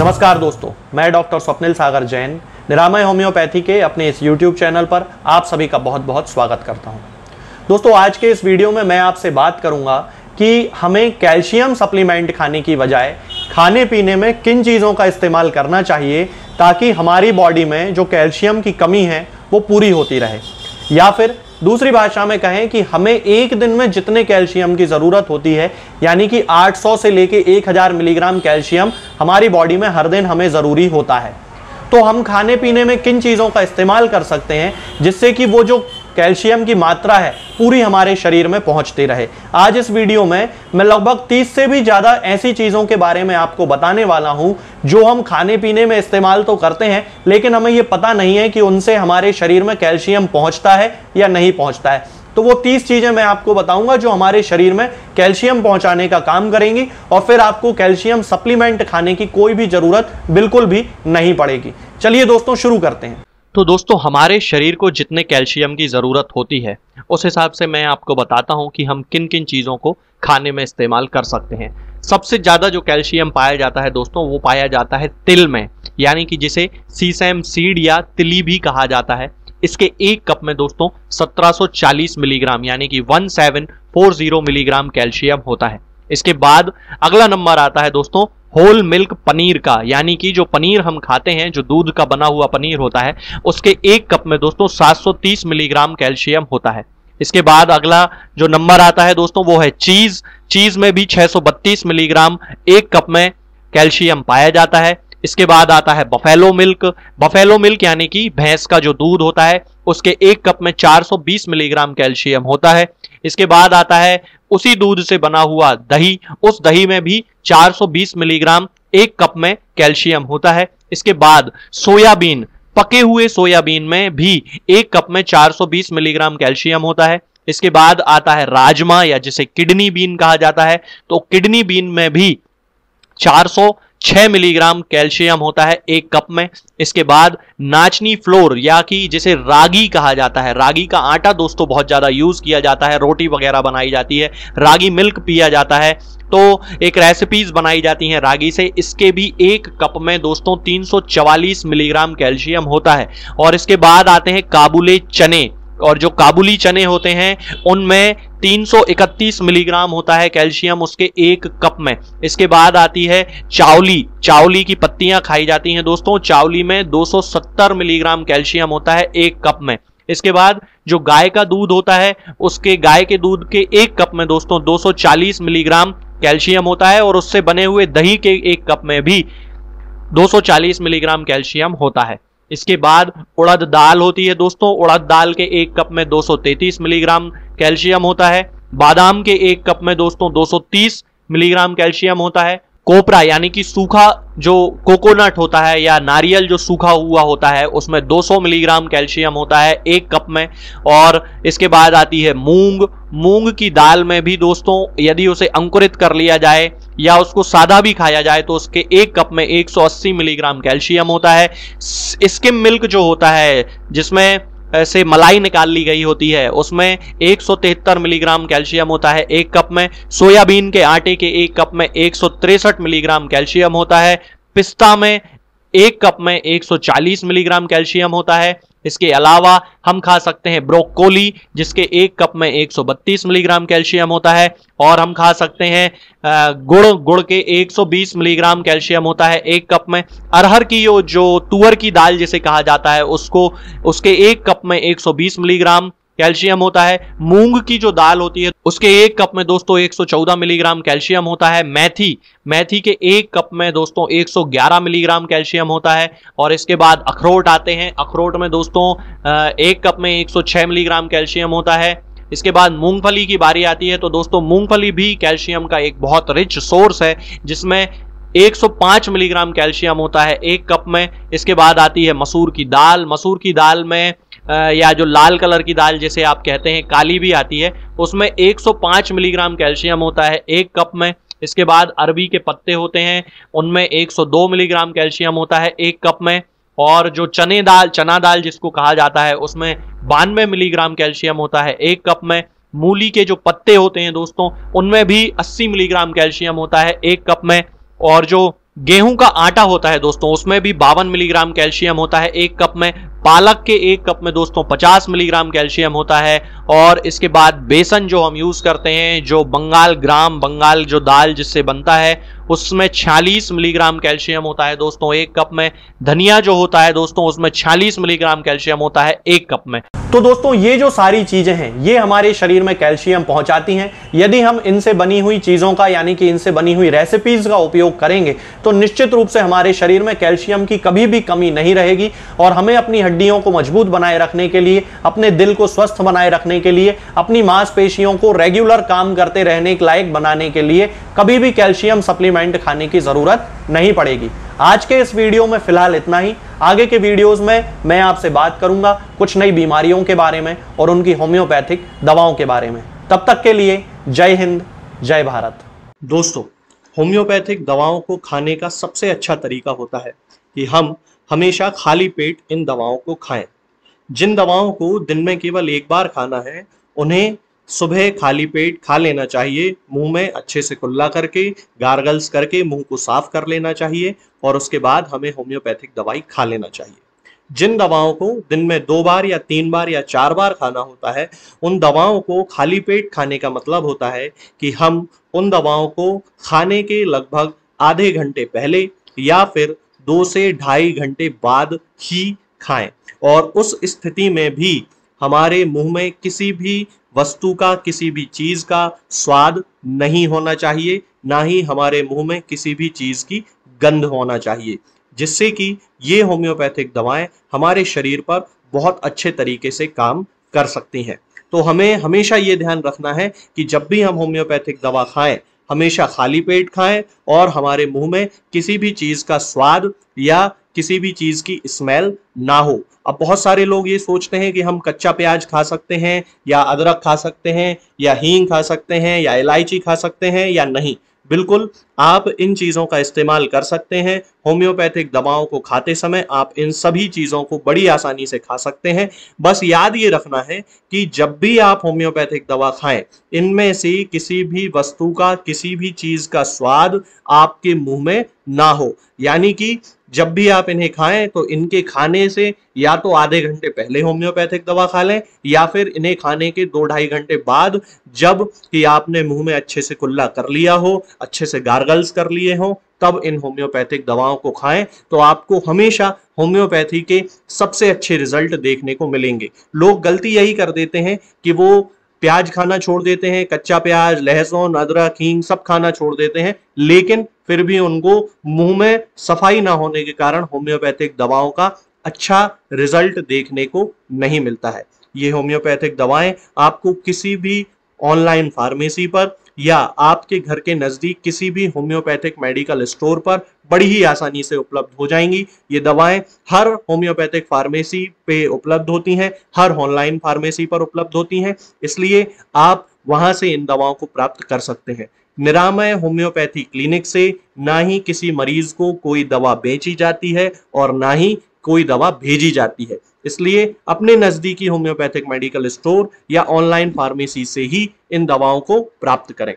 नमस्कार दोस्तों, मैं डॉक्टर स्वप्निल सागर जैन निरामय होम्योपैथी के अपने इस YouTube चैनल पर आप सभी का बहुत बहुत स्वागत करता हूं। दोस्तों, आज के इस वीडियो में मैं आपसे बात करूंगा कि हमें कैल्शियम सप्लीमेंट खाने की बजाय खाने पीने में किन चीज़ों का इस्तेमाल करना चाहिए ताकि हमारी बॉडी में जो कैल्शियम की कमी है वो पूरी होती रहे, या फिर दूसरी भाषा में कहें कि हमें एक दिन में जितने कैल्शियम की ज़रूरत होती है, यानी कि 800 से लेके 1000 मिलीग्राम कैल्शियम हमारी बॉडी में हर दिन हमें ज़रूरी होता है। तो हम खाने पीने में किन चीज़ों का इस्तेमाल कर सकते हैं जिससे कि वो जो कैल्शियम की मात्रा है पूरी हमारे शरीर में पहुंचती रहे। आज इस वीडियो में मैं लगभग 30 से भी ज़्यादा ऐसी चीज़ों के बारे में आपको बताने वाला हूं जो हम खाने पीने में इस्तेमाल तो करते हैं, लेकिन हमें ये पता नहीं है कि उनसे हमारे शरीर में कैल्शियम पहुंचता है या नहीं पहुंचता है। तो वो 30 चीज़ें मैं आपको बताऊंगा जो हमारे शरीर में कैल्शियम पहुंचाने का काम करेंगी, और फिर आपको कैल्शियम सप्लीमेंट खाने की कोई भी ज़रूरत बिल्कुल भी नहीं पड़ेगी। चलिए दोस्तों, शुरू करते हैं। तो दोस्तों, हमारे शरीर को जितने कैल्शियम की ज़रूरत होती है उस हिसाब से मैं आपको बताता हूं कि हम किन किन चीज़ों को खाने में इस्तेमाल कर सकते हैं। सबसे ज़्यादा जो कैल्शियम पाया जाता है दोस्तों, वो पाया जाता है तिल में, यानी कि जिसे सीसैम सीड या तिली भी कहा जाता है। इसके एक कप में दोस्तों 1740 मिलीग्राम यानी कि 1740 मिलीग्राम कैल्शियम होता है। इसके बाद अगला नंबर आता है दोस्तों होल मिल्क पनीर का, यानी कि जो पनीर हम खाते हैं, जो दूध का बना हुआ पनीर होता है, उसके एक कप में दोस्तों 730 मिलीग्राम कैल्शियम होता है। इसके बाद अगला जो नंबर आता है दोस्तों वो है चीज। चीज में भी 632 मिलीग्राम एक कप में कैल्शियम पाया जाता है। इसके बाद आता है बफेलो मिल्क। बफेलो मिल्क यानी कि भैंस का जो दूध होता है, उसके एक कप में 420 मिलीग्राम कैल्शियम होता है। इसके बाद आता है उसी दूध से बना हुआ दही। उस दही में भी 420 मिलीग्राम एक कप में कैल्शियम होता है। इसके बाद सोयाबीन, पके हुए सोयाबीन में भी एक कप में 420 मिलीग्राम कैल्शियम होता है। इसके बाद आता है राजमा या जिसे किडनी बीन कहा जाता है, तो किडनी बीन में भी 406 मिलीग्राम कैल्शियम होता है एक कप में। इसके बाद नाचनी फ्लोर या कि जिसे रागी कहा जाता है, रागी का आटा दोस्तों बहुत ज्यादा यूज किया जाता है, रोटी वगैरह बनाई जाती है, रागी मिल्क पिया जाता है, तो एक रेसिपीज बनाई जाती हैं रागी से। इसके भी एक कप में दोस्तों 344 मिलीग्राम कैल्शियम होता है। और इसके बाद आते हैं काबुली चने, और जो काबुली चने होते हैं उनमें 331 मिलीग्राम होता है कैल्शियम उसके एक कप में। इसके बाद आती है चावली। चावली की पत्तियां खाई जाती हैं दोस्तों, चावली में 270 मिलीग्राम कैल्शियम होता है एक कप में। इसके बाद जो गाय का दूध होता है, उसके गाय के दूध के एक कप में दोस्तों 240 मिलीग्राम कैल्शियम होता है, और उससे बने हुए दही के एक कप में भी 240 मिलीग्राम कैल्शियम होता है। इसके बाद उड़द दाल होती है दोस्तों, उड़द दाल के एक कप में 233 मिलीग्राम कैल्शियम होता है। बादाम के एक कप में दोस्तों 230 मिलीग्राम कैल्शियम होता है। कोपरा यानी कि सूखा जो कोकोनट होता है या नारियल जो सूखा हुआ होता है, उसमें 200 मिलीग्राम कैल्शियम होता है एक कप में। और इसके बाद आती है मूंग। मूंग की दाल में भी दोस्तों यदि उसे अंकुरित कर लिया जाए या उसको सादा भी खाया जाए तो उसके एक कप में 180 मिलीग्राम कैल्शियम होता है। स्किम मिल्क जो होता है, जिसमें से मलाई निकाल ली गई होती है, उसमें 173 मिलीग्राम कैल्शियम होता है एक कप में। सोयाबीन के आटे के एक कप में 163 मिलीग्राम कैल्शियम होता है। पिस्ता में एक कप में 140 मिलीग्राम कैल्शियम होता है। इसके अलावा हम खा सकते हैं ब्रोकोली, जिसके एक कप में 132 मिलीग्राम कैल्शियम होता है। और हम खा सकते हैं गुड़ के 120 मिलीग्राम कैल्शियम होता है एक कप में। अरहर की जो तुअर की दाल जिसे कहा जाता है, उसके एक कप में 120 मिलीग्राम कैल्शियम होता है। मूंग की जो दाल होती है उसके एक कप में दोस्तों 114 मिलीग्राम कैल्शियम होता है। मेथी के एक कप में दोस्तों 111 मिलीग्राम कैल्शियम होता है। और इसके बाद अखरोट आते हैं। अखरोट में दोस्तों एक कप में 106 मिलीग्राम कैल्शियम होता है। इसके बाद मूंगफली की बारी आती है, तो दोस्तों मूंगफली भी कैल्शियम का एक बहुत रिच सोर्स है, जिसमें 105 मिलीग्राम कैल्शियम होता है एक कप में। इसके बाद आती है मसूर की दाल। मसूर की दाल में या जो लाल कलर की दाल जिसे आप कहते हैं, काली भी आती है, उसमें 105 मिलीग्राम कैल्शियम होता है एक कप में। इसके बाद अरबी के पत्ते होते हैं, उनमें 102 मिलीग्राम कैल्शियम होता है एक कप में। और जो चना दाल जिसको कहा जाता है, उसमें 92 मिलीग्राम कैल्शियम होता है एक कप में। मूली के जो पत्ते होते हैं दोस्तों, उनमें भी 80 मिलीग्राम कैल्शियम होता है एक कप में। और जो गेहूं का आटा होता है दोस्तों, उसमें भी 52 मिलीग्राम कैल्शियम होता है एक कप में। पालक के एक कप में दोस्तों 50 मिलीग्राम कैल्शियम होता है। और इसके बाद बेसन जो हम यूज करते हैं, जो बंगाल जो दाल जिससे बनता है, उसमें 46 मिलीग्राम कैल्शियम होता है दोस्तों एक कप में। धनिया जो होता है दोस्तों, उसमें 46 मिलीग्राम कैल्शियम होता है एक कप में। तो दोस्तों ये जो सारी चीजें हैं ये हमारे शरीर में कैल्शियम पहुंचाती हैं। यदि हम इनसे बनी हुई चीजों का यानी कि इनसे बनी हुई रेसिपीज का उपयोग करेंगे तो निश्चित रूप से हमारे शरीर में कैल्शियम की कभी भी कमी नहीं रहेगी। और हमें अपनी हड्डियों को मजबूत बनाए रखने के लिए, अपने दिल को स्वस्थ बनाए रखने के लिए, अपनी मांसपेशियों को रेगुलर काम करते रहने के लायक बनाने के लिए कभी भी कैल्शियम सप्लीमेंट खाने की जरूरत नहीं पड़ेगी। आज के इस वीडियो में फिलहाल इतना ही। आगे के वीडियोस में मैं आपसे बात करूंगा कुछ नई बीमारियों के बारे में और उनकी होम्योपैथिक दवाओं के बारे में। तब तक के लिए जय हिंद, जय भारत। दोस्तों, होम्योपैथिक दवाओं को खाने का सबसे अच्छा तरीका होता है कि हम हमेशा खाली पेट इन दवाओं को खाएं। जिन दवाओं को दिन में केवल एक बार खाना है, उन्हें सुबह खाली पेट खा लेना चाहिए। मुंह में अच्छे से कुल्ला करके, गार्गल्स करके मुंह को साफ कर लेना चाहिए और उसके बाद हमें होम्योपैथिक दवाई खा लेना चाहिए। जिन दवाओं को दिन में 2 बार या 3 बार या 4 बार खाना होता है, उन दवाओं को खाली पेट खाने का मतलब होता है कि हम उन दवाओं को खाने के लगभग आधे घंटे पहले या फिर 2 से 2.5 घंटे बाद ही खाएं। और उस स्थिति में भी हमारे मुंह में किसी भी वस्तु का, किसी भी चीज का स्वाद नहीं होना चाहिए, ना ही हमारे मुंह में किसी भी चीज की गंध होना चाहिए, जिससे कि ये होम्योपैथिक दवाएं हमारे शरीर पर बहुत अच्छे तरीके से काम कर सकती हैं। तो हमें हमेशा ये ध्यान रखना है कि जब भी हम होम्योपैथिक दवा खाएं, हमेशा खाली पेट खाएं और हमारे मुंह में किसी भी चीज का स्वाद या किसी भी चीज की स्मेल ना हो। अब बहुत सारे लोग ये सोचते हैं कि हम कच्चा प्याज खा सकते हैं या अदरक खा सकते हैं या हींग खा सकते हैं या इलायची खा सकते हैं या नहीं। बिल्कुल, आप इन चीज़ों का इस्तेमाल कर सकते हैं। होम्योपैथिक दवाओं को खाते समय आप इन सभी चीज़ों को बड़ी आसानी से खा सकते हैं। बस याद ये रखना है कि जब भी आप होम्योपैथिक दवा खाएं, इनमें से किसी भी वस्तु का, किसी भी चीज़ का स्वाद आपके मुंह में ना हो। यानी कि जब भी आप इन्हें खाएं तो इनके खाने से या तो आधे घंटे पहले होम्योपैथिक दवा खा लें या फिर इन्हें खाने के 2-2.5 घंटे बाद, जब कि आपने मुंह में अच्छे से कुल्ला कर लिया हो, अच्छे से गार्गल्स कर लिए हो, तब इन होम्योपैथिक दवाओं को खाएं। तो आपको हमेशा होम्योपैथी के सबसे अच्छे रिजल्ट देखने को मिलेंगे। लोग गलती यही कर देते हैं कि वो प्याज खाना छोड़ देते हैं, कच्चा प्याज, लहसुन, अदरक, हींग सब खाना छोड़ देते हैं, लेकिन फिर भी उनको मुंह में सफाई ना होने के कारण होम्योपैथिक दवाओं का अच्छा रिजल्ट देखने को नहीं मिलता है। ये होम्योपैथिक दवाएं आपको किसी भी ऑनलाइन फार्मेसी पर या आपके घर के नजदीक किसी भी होम्योपैथिक मेडिकल स्टोर पर बड़ी ही आसानी से उपलब्ध हो जाएंगी। ये दवाएं हर होम्योपैथिक फार्मेसी पे उपलब्ध होती हैं, हर ऑनलाइन फार्मेसी पर उपलब्ध होती हैं, इसलिए आप वहां से इन दवाओं को प्राप्त कर सकते हैं। निरामय होम्योपैथी क्लिनिक से ना ही किसी मरीज को कोई दवा बेची जाती है और ना ही कोई दवा भेजी जाती है। इसलिए अपने नजदीकी होम्योपैथिक मेडिकल स्टोर या ऑनलाइन फार्मेसी से ही इन दवाओं को प्राप्त करें।